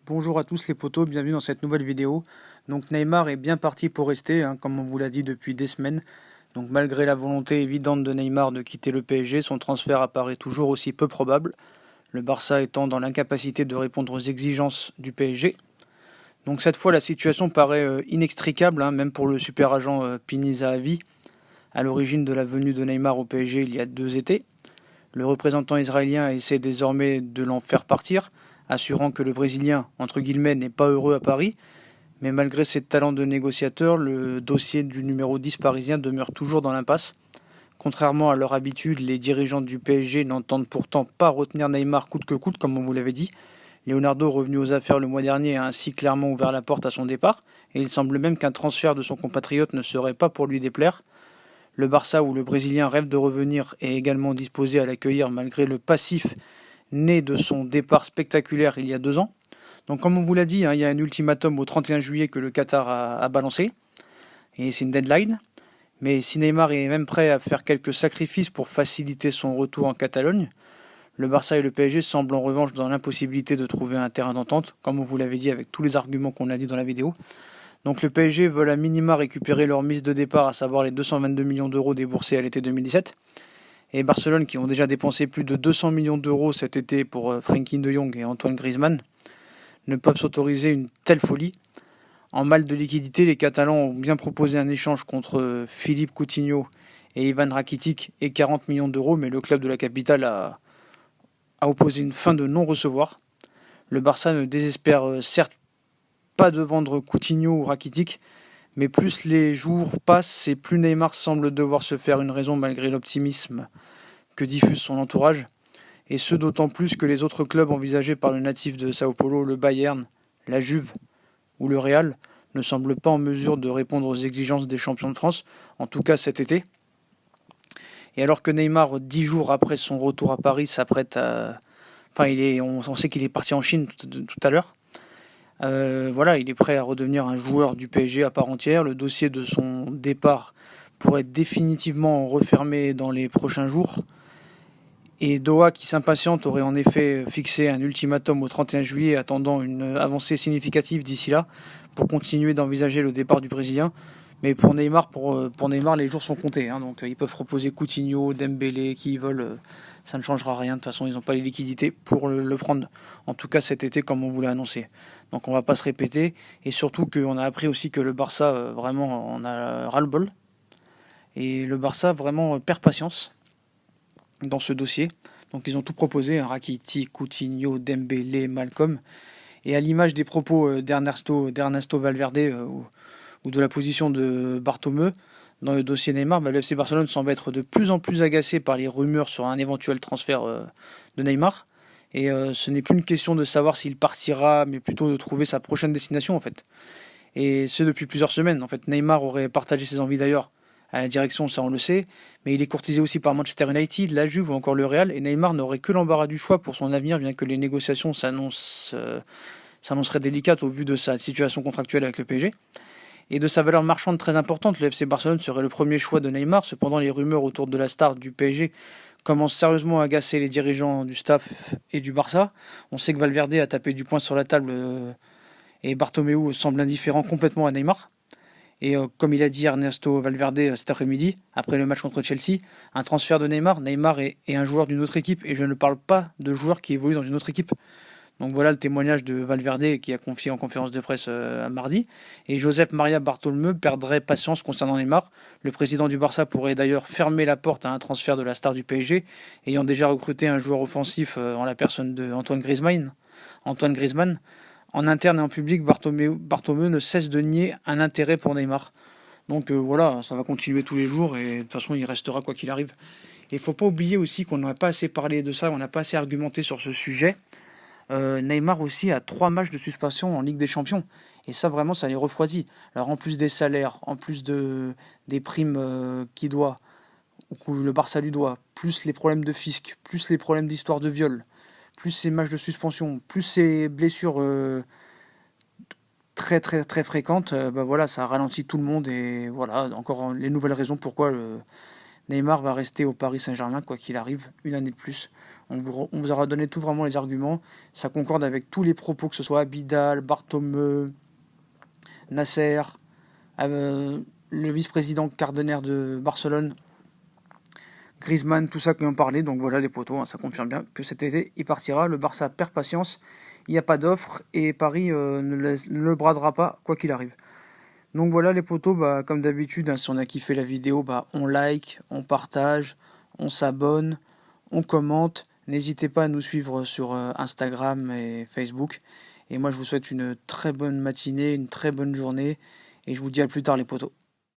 Bonjour à tous les potos, bienvenue dans cette nouvelle vidéo. Donc Neymar est bien parti pour rester, comme on vous l'a dit depuis des semaines. Donc malgré la volonté évidente de Neymar de quitter le PSG, son transfert apparaît toujours aussi peu probable. Le Barça étant dans l'incapacité de répondre aux exigences du PSG. Donc cette fois la situation paraît inextricable, même pour le super agent Pini Zahavi, à l'origine de la venue de Neymar au PSG il y a 2 étés. Le représentant israélien essaie désormais de l'en faire partir, assurant que le Brésilien, entre guillemets, n'est pas heureux à Paris. Mais malgré ses talents de négociateur, le dossier du numéro 10 parisien demeure toujours dans l'impasse. Contrairement à leur habitude, les dirigeants du PSG n'entendent pourtant pas retenir Neymar coûte que coûte, comme on vous l'avait dit. Leonardo, revenu aux affaires le mois dernier, a ainsi clairement ouvert la porte à son départ, et il semble même qu'un transfert de son compatriote ne serait pas pour lui déplaire. Le Barça, où le Brésilien rêve de revenir, est également disposé à l'accueillir malgré le passif né de son départ spectaculaire il y a 2 ans. Donc comme on vous l'a dit, il y a un ultimatum au 31 juillet que le Qatar a balancé, et c'est une deadline. Mais si Neymar est même prêt à faire quelques sacrifices pour faciliter son retour en Catalogne, le Barça et le PSG semblent en revanche dans l'impossibilité de trouver un terrain d'entente, comme on vous l'avait dit avec tous les arguments qu'on a dit dans la vidéo. Donc le PSG veut à minima récupérer leur mise de départ, à savoir les 222 millions d'euros déboursés à l'été 2017. Et Barcelone, qui ont déjà dépensé plus de 200 millions d'euros cet été pour Frenkie de Jong et Antoine Griezmann, ne peuvent s'autoriser une telle folie. En mal de liquidité, les Catalans ont bien proposé un échange contre Philippe Coutinho et Ivan Rakitic et 40 millions d'euros, mais le club de la capitale a opposé une fin de non-recevoir. Le Barça ne désespère certes pas de vendre Coutinho ou Rakitic, mais plus les jours passent et plus Neymar semble devoir se faire une raison malgré l'optimisme que diffuse son entourage. Et ce d'autant plus que les autres clubs envisagés par le natif de Sao Paulo, le Bayern, la Juve ou le Real, ne semblent pas en mesure de répondre aux exigences des champions de France, en tout cas cet été. Et alors que Neymar, 10 jours après son retour à Paris, s'apprête à... Enfin, on sait qu'il est parti en Chine tout à l'heure. Il est prêt à redevenir un joueur du PSG à part entière. Le dossier de son départ pourrait être définitivement refermé dans les prochains jours. Et Doha, qui s'impatiente, aurait en effet fixé un ultimatum au 31 juillet, attendant une avancée significative d'ici là, pour continuer d'envisager le départ du Brésilien. Mais pour Neymar, les jours sont comptés. Donc ils peuvent proposer Coutinho, Dembélé, qui ils veulent. Ça ne changera rien. De toute façon, ils n'ont pas les liquidités pour le prendre. En tout cas cet été, comme on vous l'a annoncé. Donc on ne va pas se répéter. Et surtout qu'on a appris aussi que le Barça, vraiment, on a ras-le-bol. Et le Barça, vraiment, perd patience dans ce dossier. Donc ils ont tout proposé, Rakitic, Coutinho, Dembélé, Malcolm. Et à l'image des propos d'Ernesto Valverde ou de la position de Bartomeu dans le dossier Neymar, le FC Barcelone semble être de plus en plus agacé par les rumeurs sur un éventuel transfert de Neymar. Et ce n'est plus une question de savoir s'il partira, mais plutôt de trouver sa prochaine destination en fait. Et ce depuis plusieurs semaines. En fait, Neymar aurait partagé ses envies d'ailleurs à la direction, ça on le sait, mais il est courtisé aussi par Manchester United, la Juve ou encore le Real, et Neymar n'aurait que l'embarras du choix pour son avenir, bien que les négociations s'annonceraient délicates au vu de sa situation contractuelle avec le PSG. Et de sa valeur marchande très importante, le FC Barcelone serait le premier choix de Neymar. Cependant, les rumeurs autour de la star du PSG commencent sérieusement à agacer les dirigeants du staff et du Barça. On sait que Valverde a tapé du poing sur la table et Bartomeu semble indifférent complètement à Neymar. Et comme il a dit Ernesto Valverde cet après-midi, après le match contre Chelsea, un transfert de Neymar est un joueur d'une autre équipe. Et je ne parle pas de joueur qui évolue dans une autre équipe. Donc voilà le témoignage de Valverde qui a confié en conférence de presse à mardi. Et Josep Maria Bartomeu perdrait patience concernant Neymar. Le président du Barça pourrait d'ailleurs fermer la porte à un transfert de la star du PSG, ayant déjà recruté un joueur offensif en la personne de Antoine Griezmann. En interne et en public, Bartomeu ne cesse de nier un intérêt pour Neymar. Donc voilà, ça va continuer tous les jours et de toute façon il restera quoi qu'il arrive. Et il ne faut pas oublier aussi qu'on n'a pas assez parlé de ça, on n'a pas assez argumenté sur ce sujet. Neymar aussi a 3 matchs de suspension en Ligue des Champions. Et ça vraiment ça les refroidit. Alors en plus des salaires, en plus des primes qu'il doit, ou que le Barça lui doit, plus les problèmes de fisc, plus les problèmes d'histoire de viol, plus ces matchs de suspension, plus ces blessures très très très fréquentes, ça ralentit tout le monde et voilà, encore les nouvelles raisons pourquoi Neymar va rester au Paris Saint-Germain, quoi qu'il arrive, une année de plus. On vous aura donné tout vraiment les arguments. Ça concorde avec tous les propos, que ce soit Abidal, Bartomeu, Nasser, le vice-président Cardener de Barcelone, Griezmann, tout ça qui en parlait. Donc voilà les potos, hein, ça confirme bien que cet été il partira. Le Barça perd patience, il n'y a pas d'offre et Paris ne le bradera pas quoi qu'il arrive. Donc voilà les potos, bah, comme d'habitude, hein, si on a kiffé la vidéo, bah, on like, on partage, on s'abonne, on commente. N'hésitez pas à nous suivre sur Instagram et Facebook. Et moi je vous souhaite une très bonne matinée, une très bonne journée. Et je vous dis à plus tard les potos.